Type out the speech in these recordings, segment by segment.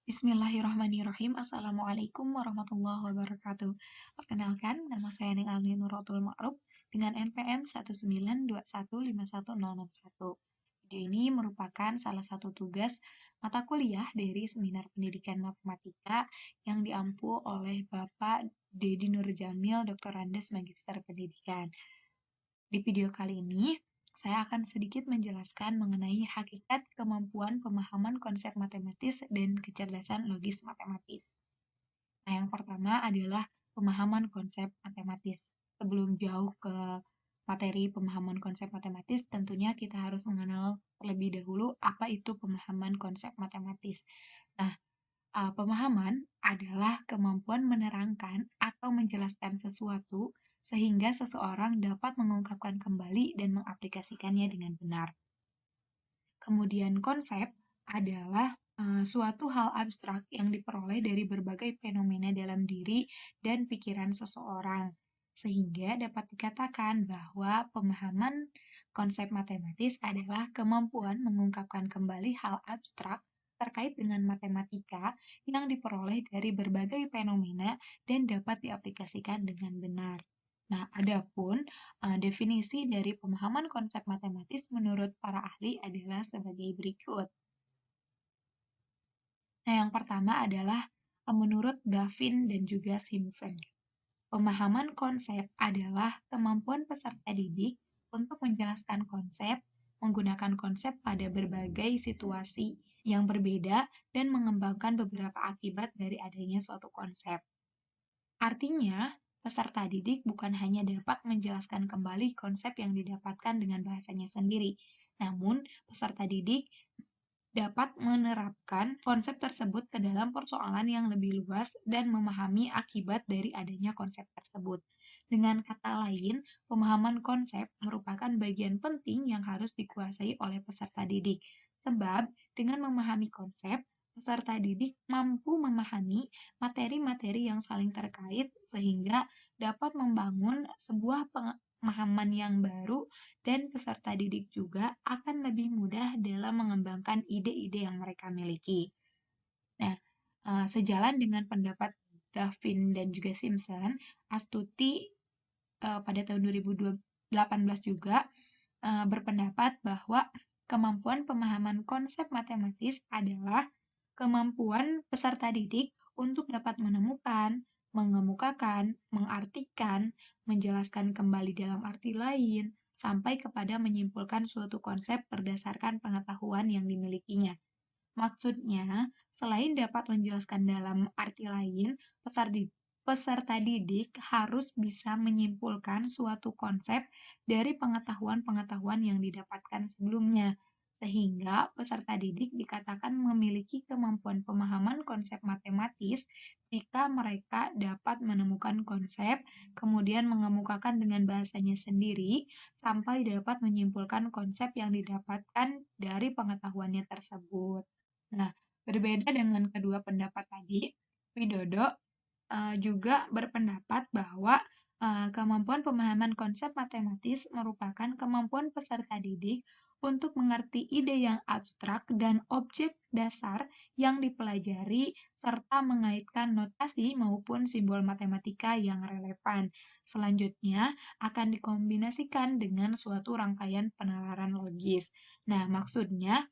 Bismillahirrahmanirrahim. Assalamualaikum warahmatullahi wabarakatuh. Perkenalkan, nama saya Alni Nuratul Ma'ruf dengan NPM 192151061. Video ini merupakan salah satu tugas mata kuliah dari Seminar Pendidikan Matematika yang diampu oleh Bapak Dedi Nurjamil, Dr. Andes Magister Pendidikan. Di video kali ini, saya akan sedikit menjelaskan mengenai hakikat kemampuan pemahaman konsep matematis dan kecerdasan logis matematis. Nah, yang pertama adalah pemahaman konsep matematis. Sebelum jauh ke materi pemahaman konsep matematis, tentunya kita harus mengenal terlebih dahulu apa itu pemahaman konsep matematis. Nah, pemahaman adalah kemampuan menerangkan atau menjelaskan sesuatu sehingga seseorang dapat mengungkapkan kembali dan mengaplikasikannya dengan benar. Kemudian konsep adalah suatu hal abstrak yang diperoleh dari berbagai fenomena dalam diri dan pikiran seseorang, sehingga dapat dikatakan bahwa pemahaman konsep matematis adalah kemampuan mengungkapkan kembali hal abstrak terkait dengan matematika yang diperoleh dari berbagai fenomena dan dapat diaplikasikan dengan benar. Nah, adapun definisi dari pemahaman konsep matematis menurut para ahli adalah sebagai berikut. Nah, yang pertama adalah menurut Gavin dan juga Simpson. Pemahaman konsep adalah kemampuan peserta didik untuk menjelaskan konsep, menggunakan konsep pada berbagai situasi yang berbeda, dan mengembangkan beberapa akibat dari adanya suatu konsep. Artinya, peserta didik bukan hanya dapat menjelaskan kembali konsep yang didapatkan dengan bahasanya sendiri, namun peserta didik dapat menerapkan konsep tersebut ke dalam persoalan yang lebih luas dan memahami akibat dari adanya konsep tersebut. Dengan kata lain, pemahaman konsep merupakan bagian penting yang harus dikuasai oleh peserta didik. Sebab, dengan memahami konsep, peserta didik mampu memahami materi-materi yang saling terkait sehingga dapat membangun sebuah pemahaman yang baru dan peserta didik juga akan lebih mudah dalam mengembangkan ide-ide yang mereka miliki. Nah, sejalan dengan pendapat Gavin dan juga Simpson, Astuti pada tahun 2018 juga berpendapat bahwa kemampuan pemahaman konsep matematis adalah kemampuan peserta didik untuk dapat menemukan, mengemukakan, mengartikan, menjelaskan kembali dalam arti lain, sampai kepada menyimpulkan suatu konsep berdasarkan pengetahuan yang dimilikinya. Maksudnya, selain dapat menjelaskan dalam arti lain, peserta didik harus bisa menyimpulkan suatu konsep dari pengetahuan-pengetahuan yang didapatkan sebelumnya, sehingga peserta didik dikatakan memiliki kemampuan pemahaman konsep matematis jika mereka dapat menemukan konsep, kemudian mengemukakan dengan bahasanya sendiri, sampai dapat menyimpulkan konsep yang didapatkan dari pengetahuannya tersebut. Nah, berbeda dengan kedua pendapat tadi, Widodo juga berpendapat bahwa kemampuan pemahaman konsep matematis merupakan kemampuan peserta didik untuk mengerti ide yang abstrak dan objek dasar yang dipelajari serta mengaitkan notasi maupun simbol matematika yang relevan. Selanjutnya akan dikombinasikan dengan suatu rangkaian penalaran logis. Nah, maksudnya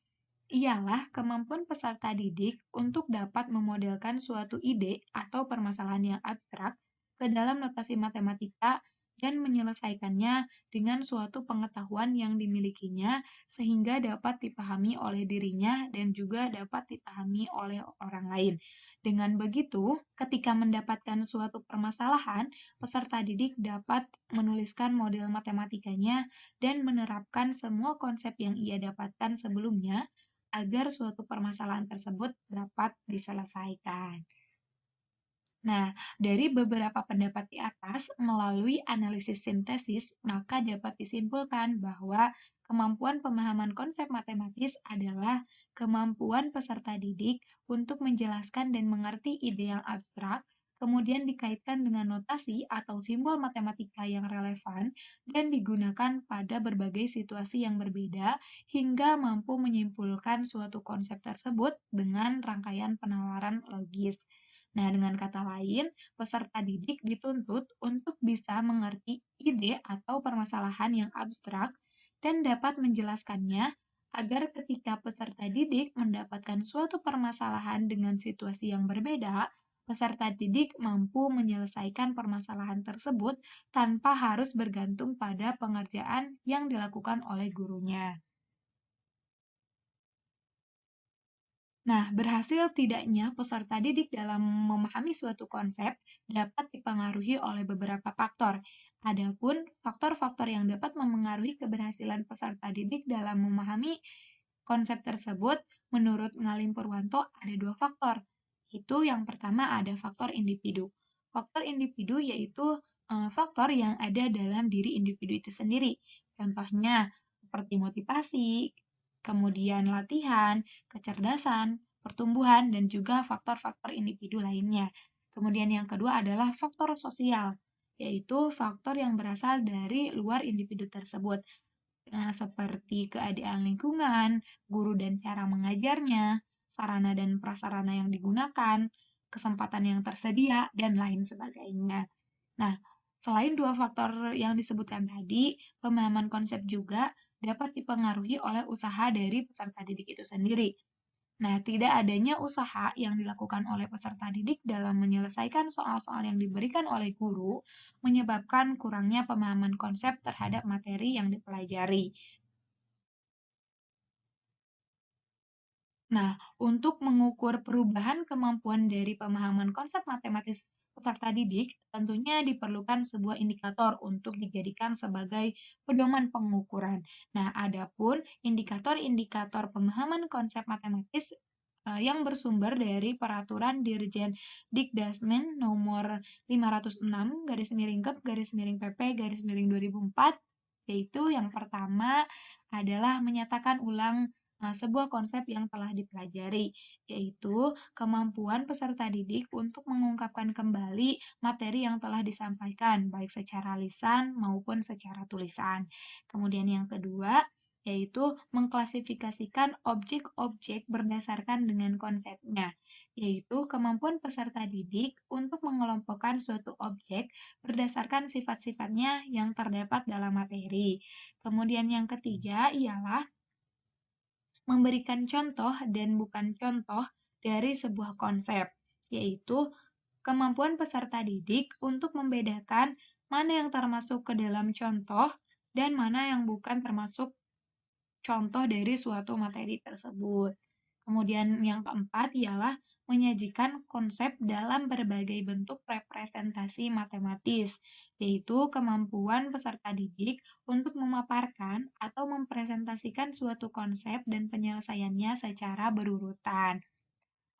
ialah kemampuan peserta didik untuk dapat memodelkan suatu ide atau permasalahan yang abstrak ke dalam notasi matematika dan menyelesaikannya dengan suatu pengetahuan yang dimilikinya sehingga dapat dipahami oleh dirinya dan juga dapat dipahami oleh orang lain. Dengan begitu, ketika mendapatkan suatu permasalahan, peserta didik dapat menuliskan model matematikanya dan menerapkan semua konsep yang ia dapatkan sebelumnya agar suatu permasalahan tersebut dapat diselesaikan. Nah, dari beberapa pendapat di atas, melalui analisis sintesis, maka dapat disimpulkan bahwa kemampuan pemahaman konsep matematis adalah kemampuan peserta didik untuk menjelaskan dan mengerti ide yang abstrak, kemudian dikaitkan dengan notasi atau simbol matematika yang relevan dan digunakan pada berbagai situasi yang berbeda hingga mampu menyimpulkan suatu konsep tersebut dengan rangkaian penalaran logis. Nah, dengan kata lain, peserta didik dituntut untuk bisa mengerti ide atau permasalahan yang abstrak dan dapat menjelaskannya agar ketika peserta didik mendapatkan suatu permasalahan dengan situasi yang berbeda, peserta didik mampu menyelesaikan permasalahan tersebut tanpa harus bergantung pada pengerjaan yang dilakukan oleh gurunya. Nah, berhasil tidaknya peserta didik dalam memahami suatu konsep dapat dipengaruhi oleh beberapa faktor. Adapun faktor-faktor yang dapat memengaruhi keberhasilan peserta didik dalam memahami konsep tersebut, menurut Ngalim Purwanto ada dua faktor. Itu yang pertama ada faktor individu. Faktor individu yaitu faktor yang ada dalam diri individu itu sendiri. Contohnya seperti motivasi, kemudian latihan, kecerdasan, pertumbuhan, dan juga faktor-faktor individu lainnya. Kemudian yang kedua adalah faktor sosial, yaitu faktor yang berasal dari luar individu tersebut, seperti keadaan lingkungan, guru dan cara mengajarnya, sarana dan prasarana yang digunakan, kesempatan yang tersedia, dan lain sebagainya. Nah, selain dua faktor yang disebutkan tadi, pemahaman konsep juga dapat dipengaruhi oleh usaha dari peserta didik itu sendiri. Nah, tidak adanya usaha yang dilakukan oleh peserta didik dalam menyelesaikan soal-soal yang diberikan oleh guru menyebabkan kurangnya pemahaman konsep terhadap materi yang dipelajari. Nah, untuk mengukur perubahan kemampuan dari pemahaman konsep matematis peserta didik, tentunya diperlukan sebuah indikator untuk dijadikan sebagai pedoman pengukuran. Nah, adapun indikator-indikator pemahaman konsep matematis yang bersumber dari Peraturan Dirjen Dikdasmen nomor 506 garis miring Kep garis miring PP garis miring 2004, yaitu yang pertama adalah menyatakan ulang sebuah konsep yang telah dipelajari, yaitu kemampuan peserta didik untuk mengungkapkan kembali materi yang telah disampaikan, baik secara lisan maupun secara tulisan. Kemudian yang kedua, yaitu mengklasifikasikan objek-objek berdasarkan dengan konsepnya, yaitu kemampuan peserta didik untuk mengelompokkan suatu objek berdasarkan sifat-sifatnya yang terdapat dalam materi. Kemudian yang ketiga ialah memberikan contoh dan bukan contoh dari sebuah konsep, yaitu kemampuan peserta didik untuk membedakan mana yang termasuk ke dalam contoh dan mana yang bukan termasuk contoh dari suatu materi tersebut. Kemudian yang keempat ialah menyajikan konsep dalam berbagai bentuk representasi matematis, yaitu kemampuan peserta didik untuk memaparkan atau mempresentasikan suatu konsep dan penyelesaiannya secara berurutan.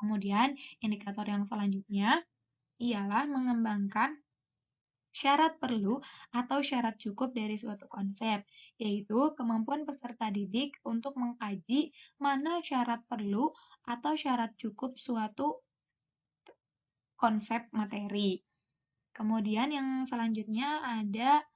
Kemudian, indikator yang selanjutnya ialah mengembangkan syarat perlu atau syarat cukup dari suatu konsep, yaitu kemampuan peserta didik untuk mengkaji mana syarat perlu atau syarat cukup suatu konsep materi. Kemudian yang selanjutnya ada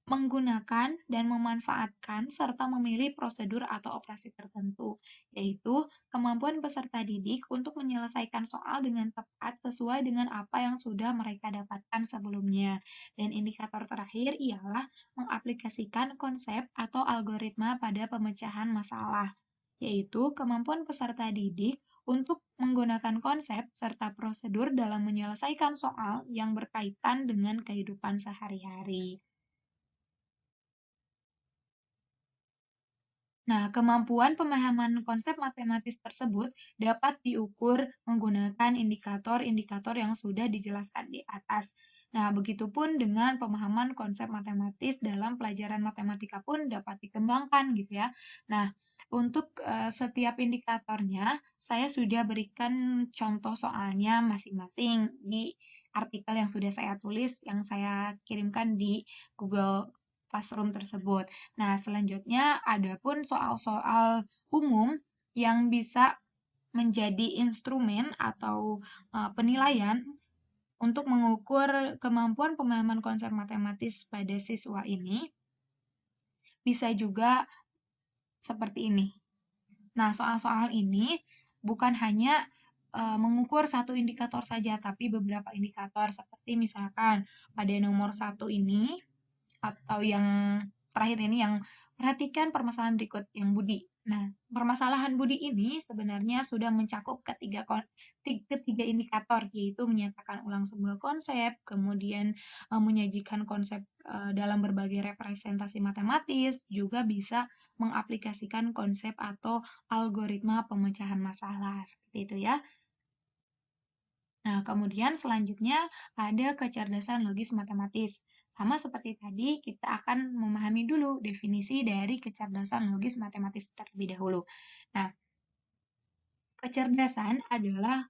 menggunakan dan memanfaatkan serta memilih prosedur atau operasi tertentu, yaitu kemampuan peserta didik untuk menyelesaikan soal dengan tepat sesuai dengan apa yang sudah mereka dapatkan sebelumnya. Dan indikator terakhir ialah mengaplikasikan konsep atau algoritma pada pemecahan masalah, yaitu kemampuan peserta didik untuk menggunakan konsep serta prosedur dalam menyelesaikan soal yang berkaitan dengan kehidupan sehari-hari. Nah, kemampuan pemahaman konsep matematis tersebut dapat diukur menggunakan indikator-indikator yang sudah dijelaskan di atas. Nah, begitupun dengan pemahaman konsep matematis dalam pelajaran matematika pun dapat dikembangkan gitu ya. Nah, untuk setiap indikatornya, saya sudah berikan contoh soalnya masing-masing di artikel yang sudah saya tulis, yang saya kirimkan di Google Classroom tersebut. Nah, selanjutnya ada pun soal-soal umum yang bisa menjadi instrumen atau penilaian Untuk mengukur kemampuan pemahaman konsep matematis pada siswa ini, bisa juga seperti ini. Nah, soal-soal ini bukan hanya mengukur satu indikator saja, tapi beberapa indikator seperti misalkan pada nomor satu ini atau yang terakhir ini yang perhatikan permasalahan berikut yang Budi. Nah, permasalahan Budi ini sebenarnya sudah mencakup ketiga indikator, yaitu menyatakan ulang sebuah konsep, kemudian menyajikan konsep dalam berbagai representasi matematis, juga bisa mengaplikasikan konsep atau algoritma pemecahan masalah. Seperti itu ya. Nah, kemudian selanjutnya ada kecerdasan logis matematis. Sama seperti tadi, kita akan memahami dulu definisi dari kecerdasan logis matematis terlebih dahulu. Nah, kecerdasan adalah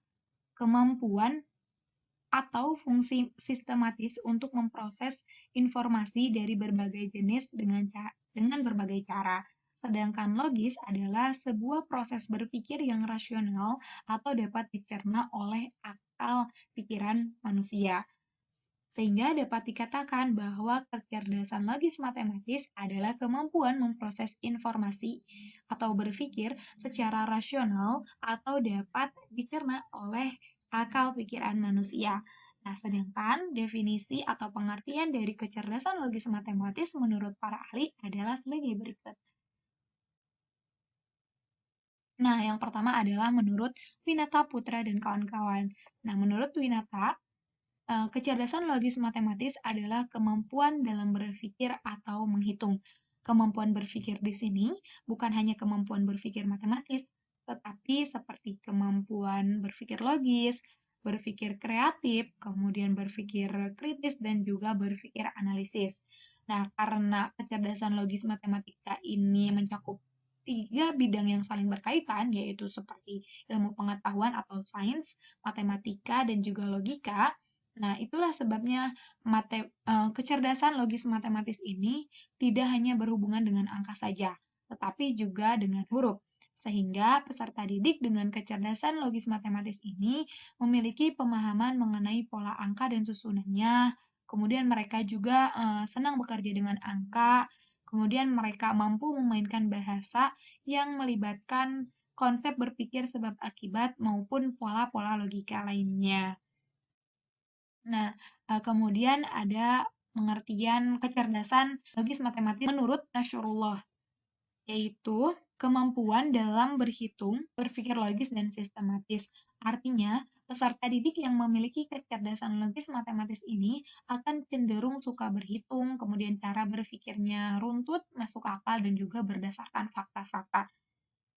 kemampuan atau fungsi sistematis untuk memproses informasi dari berbagai jenis dengan berbagai cara. Sedangkan logis adalah sebuah proses berpikir yang rasional atau dapat dicerna oleh akal pikiran manusia. Sehingga dapat dikatakan bahwa kecerdasan logis matematis adalah kemampuan memproses informasi atau berpikir secara rasional atau dapat dicerna oleh akal pikiran manusia. Nah, sedangkan definisi atau pengertian dari kecerdasan logis matematis menurut para ahli adalah sebagai berikut. Nah, yang pertama adalah menurut Winata Putra dan kawan-kawan. Nah, menurut Winata, kecerdasan logis matematis adalah kemampuan dalam berpikir atau menghitung. Kemampuan berpikir di sini bukan hanya kemampuan berpikir matematis, tetapi seperti kemampuan berpikir logis, berpikir kreatif, kemudian berpikir kritis, dan juga berpikir analisis. Nah, karena kecerdasan logis matematika ini mencakup tiga bidang yang saling berkaitan, yaitu seperti ilmu pengetahuan atau sains, matematika, dan juga logika. Nah, itulah sebabnya kecerdasan logis matematis ini tidak hanya berhubungan dengan angka saja, tetapi juga dengan huruf. Sehingga peserta didik dengan kecerdasan logis matematis ini memiliki pemahaman mengenai pola angka dan susunannya. Kemudian mereka juga senang bekerja dengan angka. Kemudian mereka mampu memainkan bahasa yang melibatkan konsep berpikir sebab akibat maupun pola-pola logika lainnya. Nah, kemudian ada pengertian kecerdasan logis matematis menurut Nasrullah, yaitu kemampuan dalam berhitung, berpikir logis, dan sistematis. Artinya, peserta didik yang memiliki kecerdasan logis matematis ini akan cenderung suka berhitung, kemudian cara berpikirnya runtut, masuk akal, dan juga berdasarkan fakta-fakta.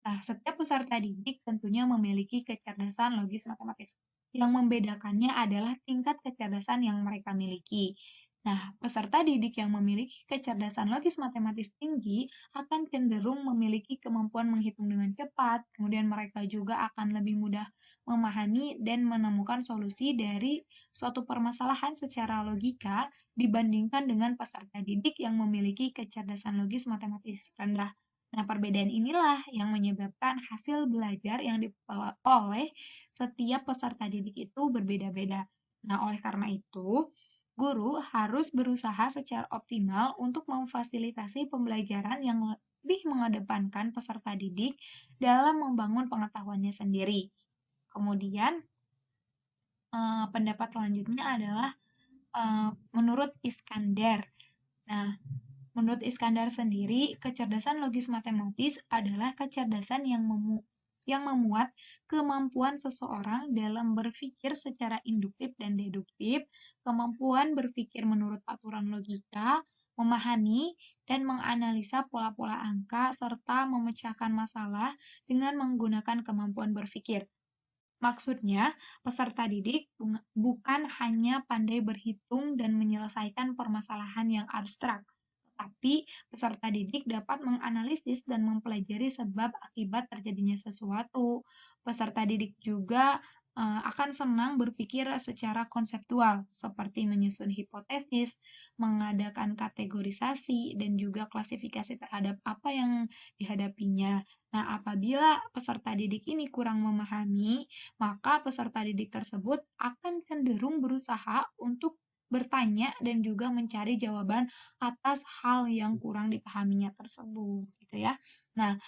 Nah, setiap peserta didik tentunya memiliki kecerdasan logis matematis. Yang membedakannya adalah tingkat kecerdasan yang mereka miliki. Nah, peserta didik yang memiliki kecerdasan logis matematis tinggi akan cenderung memiliki kemampuan menghitung dengan cepat, kemudian mereka juga akan lebih mudah memahami dan menemukan solusi dari suatu permasalahan secara logika dibandingkan dengan peserta didik yang memiliki kecerdasan logis matematis rendah. Nah, perbedaan inilah yang menyebabkan hasil belajar yang diperoleh setiap peserta didik itu berbeda-beda. Nah, oleh karena itu, guru harus berusaha secara optimal untuk memfasilitasi pembelajaran yang lebih mengedepankan peserta didik dalam membangun pengetahuannya sendiri. Kemudian, pendapat selanjutnya adalah menurut Iskandar. Nah, menurut Iskandar sendiri, kecerdasan logis matematis adalah kecerdasan yang memuat kemampuan seseorang dalam berpikir secara induktif dan deduktif, kemampuan berpikir menurut aturan logika, memahami dan menganalisa pola-pola angka, serta memecahkan masalah dengan menggunakan kemampuan berpikir. Maksudnya, peserta didik bukan hanya pandai berhitung dan menyelesaikan permasalahan yang abstrak, tetapi peserta didik dapat menganalisis dan mempelajari sebab akibat terjadinya sesuatu. Peserta didik juga akan senang berpikir secara konseptual, seperti menyusun hipotesis, mengadakan kategorisasi, dan juga klasifikasi terhadap apa yang dihadapinya. Nah, apabila peserta didik ini kurang memahami, maka peserta didik tersebut akan cenderung berusaha untuk bertanya dan juga mencari jawaban atas hal yang kurang dipahaminya tersebut, gitu ya. Nah,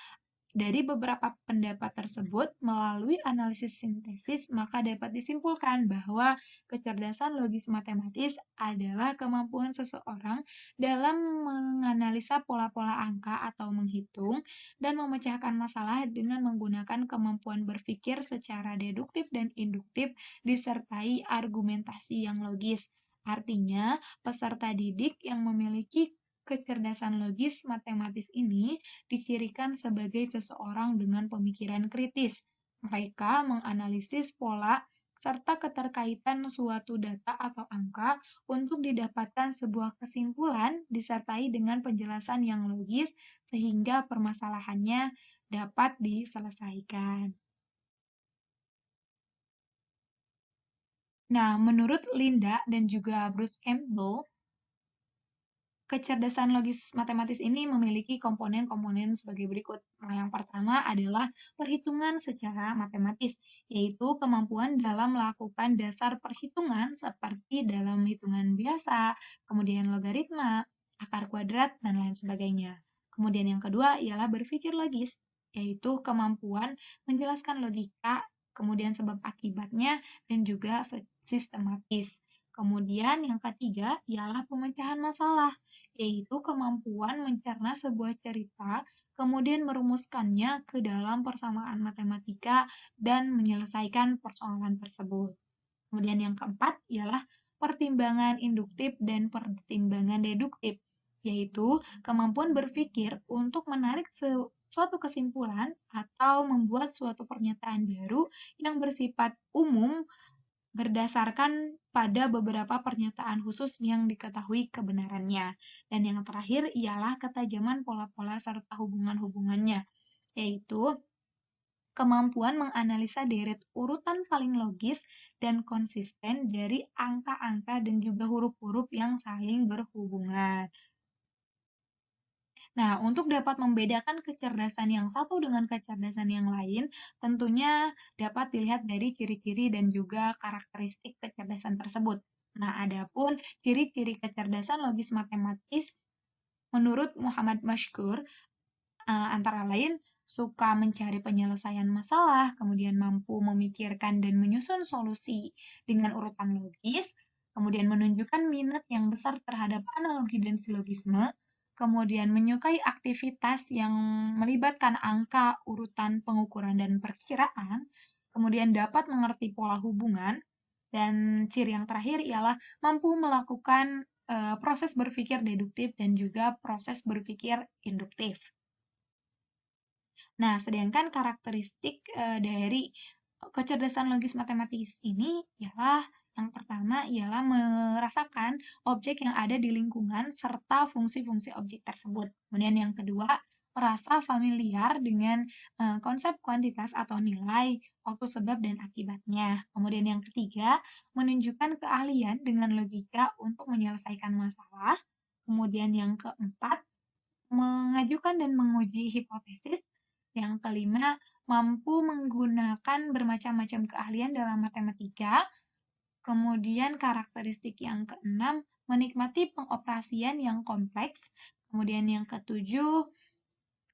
dari beberapa pendapat tersebut, melalui analisis sintesis, maka dapat disimpulkan bahwa kecerdasan logis matematis adalah kemampuan seseorang dalam menganalisa pola-pola angka atau menghitung dan memecahkan masalah dengan menggunakan kemampuan berpikir secara deduktif dan induktif disertai argumentasi yang logis. Artinya, peserta didik yang memiliki kecerdasan logis matematis ini dicirikan sebagai seseorang dengan pemikiran kritis. Mereka menganalisis pola serta keterkaitan suatu data atau angka untuk didapatkan sebuah kesimpulan disertai dengan penjelasan yang logis sehingga permasalahannya dapat diselesaikan. Nah, menurut Linda dan juga Bruce Campbell, kecerdasan logis matematis ini memiliki komponen-komponen sebagai berikut. Nah, yang pertama adalah perhitungan secara matematis, yaitu kemampuan dalam melakukan dasar perhitungan seperti dalam hitungan biasa, kemudian logaritma, akar kuadrat, dan lain sebagainya. Kemudian yang kedua ialah berpikir logis, yaitu kemampuan menjelaskan logika, kemudian sebab akibatnya, dan juga sistematis. Kemudian yang ketiga ialah pemecahan masalah, yaitu kemampuan mencerna sebuah cerita, kemudian merumuskannya ke dalam persamaan matematika dan menyelesaikan persoalan tersebut. Kemudian yang keempat ialah pertimbangan induktif dan pertimbangan deduktif, yaitu kemampuan berpikir untuk menarik suatu kesimpulan atau membuat suatu pernyataan baru yang bersifat umum berdasarkan pada beberapa pernyataan khusus yang diketahui kebenarannya. Dan yang terakhir ialah ketajaman pola-pola serta hubungan-hubungannya, yaitu kemampuan menganalisa deret urutan paling logis dan konsisten dari angka-angka dan juga huruf-huruf yang saling berhubungan. Nah, untuk dapat membedakan kecerdasan yang satu dengan kecerdasan yang lain, tentunya dapat dilihat dari ciri-ciri dan juga karakteristik kecerdasan tersebut. Nah, adapun ciri-ciri kecerdasan logis matematis menurut Muhammad Mashkur antara lain suka mencari penyelesaian masalah, kemudian mampu memikirkan dan menyusun solusi dengan urutan logis, kemudian menunjukkan minat yang besar terhadap analogi dan silogisme, kemudian menyukai aktivitas yang melibatkan angka, urutan, pengukuran, dan perkiraan, kemudian dapat mengerti pola hubungan, dan ciri yang terakhir ialah mampu melakukan proses berpikir deduktif dan juga proses berpikir induktif. Nah, sedangkan karakteristik dari kecerdasan logis matematis ini ialah yang pertama ialah merasakan objek yang ada di lingkungan serta fungsi-fungsi objek tersebut. Kemudian yang kedua, merasa familiar dengan konsep kuantitas atau nilai, waktu sebab dan akibatnya. Kemudian yang ketiga, menunjukkan keahlian dengan logika untuk menyelesaikan masalah. Kemudian yang keempat, mengajukan dan menguji hipotesis. Yang kelima, mampu menggunakan bermacam-macam keahlian dalam matematika. Kemudian karakteristik yang keenam, menikmati pengoperasian yang kompleks. Kemudian yang ketujuh,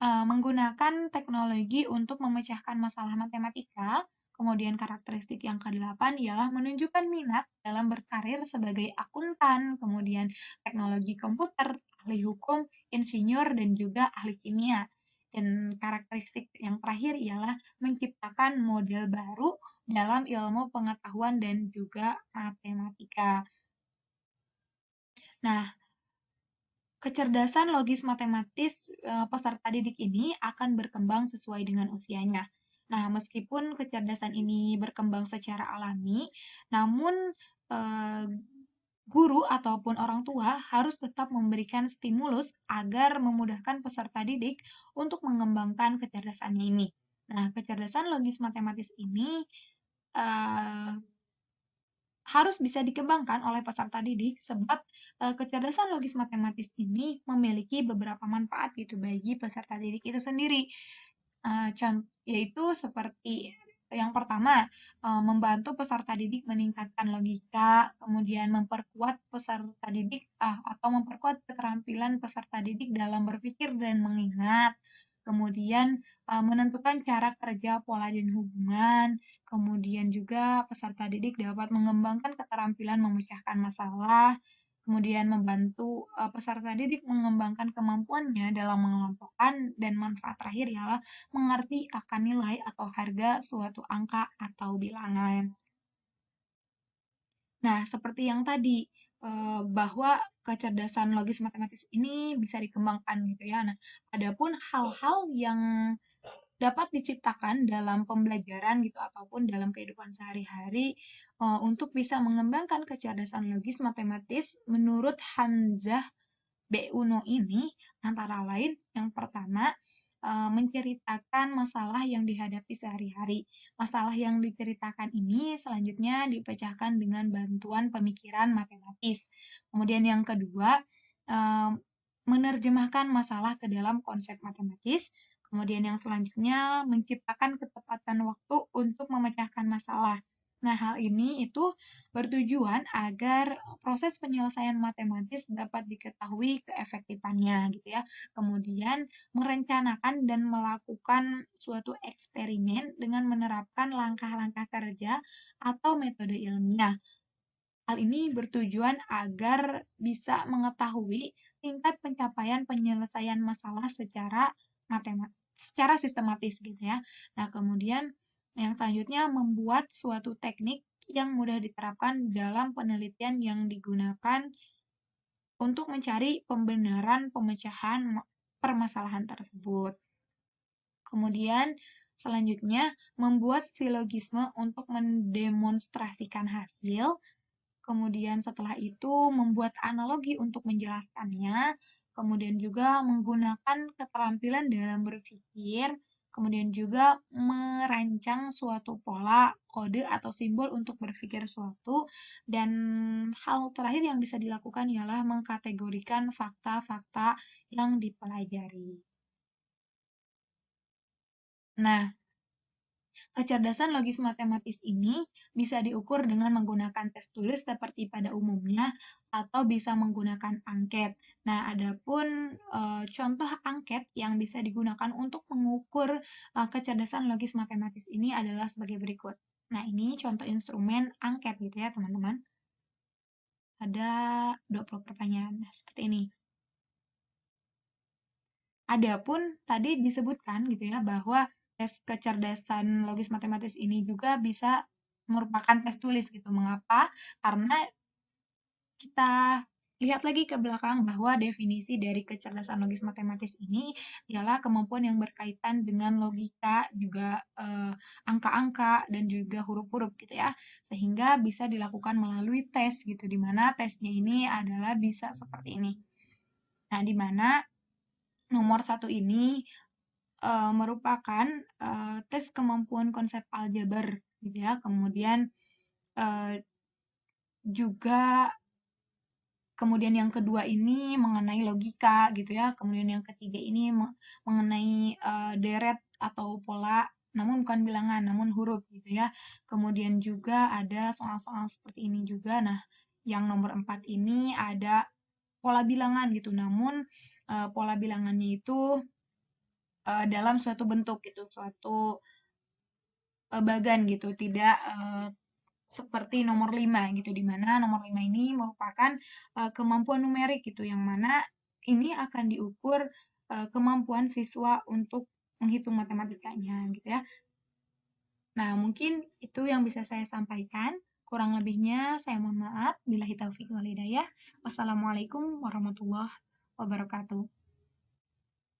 menggunakan teknologi untuk memecahkan masalah matematika. Kemudian karakteristik yang kedelapan ialah menunjukkan minat dalam berkarir sebagai akuntan, kemudian teknologi komputer, ahli hukum, insinyur, dan juga ahli kimia. Dan karakteristik yang terakhir ialah menciptakan model baru dalam ilmu pengetahuan dan juga matematika. Nah, kecerdasan logis matematis peserta didik ini akan berkembang sesuai dengan usianya. Nah, meskipun kecerdasan ini berkembang secara alami, namun eh, guru ataupun orang tua harus tetap memberikan stimulus agar memudahkan peserta didik untuk mengembangkan kecerdasannya ini. Nah, kecerdasan logis matematis ini harus bisa dikembangkan oleh peserta didik sebab kecerdasan logis matematis ini memiliki beberapa manfaat gitu bagi peserta didik itu sendiri. Yaitu seperti yang pertama, membantu peserta didik meningkatkan logika, kemudian memperkuat peserta didik atau memperkuat keterampilan peserta didik dalam berpikir dan mengingat, kemudian menentukan cara kerja pola dan hubungan, kemudian juga peserta didik dapat mengembangkan keterampilan memecahkan masalah, kemudian membantu peserta didik mengembangkan kemampuannya dalam mengelompokkan, dan manfaat terakhir ialah mengerti akan nilai atau harga suatu angka atau bilangan. Nah, seperti yang tadi, bahwa kecerdasan logis matematis ini bisa dikembangkan gitu ya. Nah, adapun hal-hal yang dapat diciptakan dalam pembelajaran gitu ataupun dalam kehidupan sehari-hari untuk bisa mengembangkan kecerdasan logis matematis menurut Hamzah Beuno ini antara lain yang pertama menceritakan masalah yang dihadapi sehari-hari. Masalah yang diceritakan ini selanjutnya dipecahkan dengan bantuan pemikiran matematis. Kemudian yang kedua, menerjemahkan masalah ke dalam konsep matematis. Kemudian yang selanjutnya menciptakan ketepatan waktu untuk memecahkan masalah. Nah, hal ini itu bertujuan agar proses penyelesaian matematis dapat diketahui keefektifannya gitu ya. Kemudian merencanakan dan melakukan suatu eksperimen dengan menerapkan langkah-langkah kerja atau metode ilmiah. Hal ini bertujuan agar bisa mengetahui tingkat pencapaian penyelesaian masalah secara sistematis gitu ya. Nah, kemudian yang selanjutnya membuat suatu teknik yang mudah diterapkan dalam penelitian yang digunakan untuk mencari pembenaran pemecahan permasalahan tersebut. Kemudian selanjutnya membuat silogisme untuk mendemonstrasikan hasil. Kemudian setelah itu membuat analogi untuk menjelaskannya, kemudian juga menggunakan keterampilan dalam berpikir, kemudian juga merancang suatu pola, kode, atau simbol untuk berpikir suatu, dan hal terakhir yang bisa dilakukan ialah mengkategorikan fakta-fakta yang dipelajari. Nah, kecerdasan logis matematis ini bisa diukur dengan menggunakan tes tulis seperti pada umumnya atau bisa menggunakan angket. Nah, adapun contoh angket yang bisa digunakan untuk mengukur kecerdasan logis matematis ini adalah sebagai berikut. Nah, ini contoh instrumen angket gitu ya, teman-teman. Ada 20 pertanyaan. Nah, seperti ini. Adapun tadi disebutkan gitu ya bahwa tes kecerdasan logis matematis ini juga bisa merupakan tes tulis gitu. Mengapa? Karena kita lihat lagi ke belakang bahwa definisi dari kecerdasan logis matematis ini ialah kemampuan yang berkaitan dengan logika, juga angka-angka dan juga huruf-huruf gitu ya. Sehingga bisa dilakukan melalui tes gitu, di mana tesnya ini adalah bisa seperti ini. Nah, di mana nomor satu ini merupakan tes kemampuan konsep aljabar gitu ya. Kemudian juga kemudian yang kedua ini mengenai logika gitu ya. Kemudian yang ketiga ini mengenai deret atau pola, namun bukan bilangan, namun huruf gitu ya. Kemudian juga ada soal-soal seperti ini juga. Nah, yang nomor 4 ini ada pola bilangan gitu. Namun pola bilangannya itu dalam suatu bentuk gitu, suatu bagan gitu, tidak seperti nomor 5 gitu, di mana nomor 5 ini merupakan kemampuan numerik gitu, yang mana ini akan diukur kemampuan siswa untuk menghitung matematikanya gitu ya. Nah, mungkin itu yang bisa saya sampaikan. Kurang lebihnya saya mohon maaf. Billahi taufiq wal hidayah. Wassalamualaikum warahmatullahi wabarakatuh.